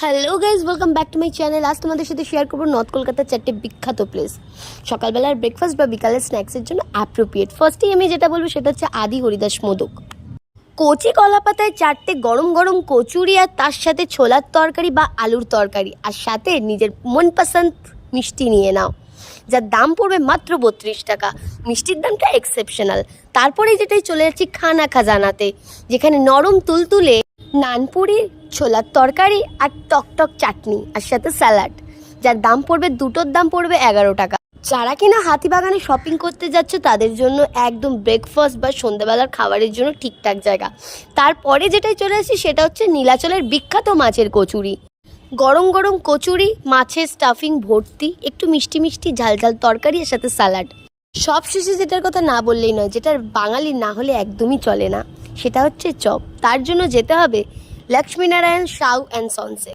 Hello guys, welcome back to my channel. আজ তোমাদের সাথে শেয়ার করবো নর্থ কলকাতার 4টে বিখ্যাত প্লেস সকালবেলার ব্রেকফাস্ট বা বিকালের স্ন্যাক্সের জন্য অ্যাপ্রোপ্রিয়েট। ফার্স্টেই আমি যেটা বলবো সেটা হচ্ছে আদি হরিদাস মোদক। কচি কলা পাতায় 4টে গরম গরম কচুরি, আর তার সাথে ছোলার তরকারি বা আলুর তরকারি, আর সাথে নিজের মনপসন্দ মিষ্টি নিয়ে নাও, যার দাম পড়বে মাত্র 32 টাকা। মিষ্টির দামটা এক্সেপশনাল। তারপরেই যেটাই চলে যাচ্ছি খানা খাজানাতে, যেখানে নরম তুলতুলে নানপুরি, ছোলার তরকারি আর টকটক চাটনি, আর সাথে স্যালাড, যার দাম পড়বে, দুটোর দাম পড়বে 11 টাকা। যারা কিনা হাতিবাগানে শপিং করতে যাচ্ছে তাদের জন্য একদম ব্রেকফাস্ট বা সন্ধ্যাবেলার খাবারের জন্য ঠিকঠাক জায়গা। তারপরে যেটাই চলে আসছি সেটা হচ্ছে নীলাচলের বিখ্যাত মাছের কচুরি। গরম গরম কচুরি, মাছের স্টাফিং ভর্তি, একটু মিষ্টি মিষ্টি ঝাল ঝাল তরকারি, এর সাথে স্যালাড। সব শেষে যেটার কথা না বললেই নয়, যেটার বাঙালির না হলে একদমই চলে না, সেটা হচ্ছে চপ। তার জন্য যেতে হবে লক্ষ্মীনারায়ণ সাউ অ্যান্ড সন্সে।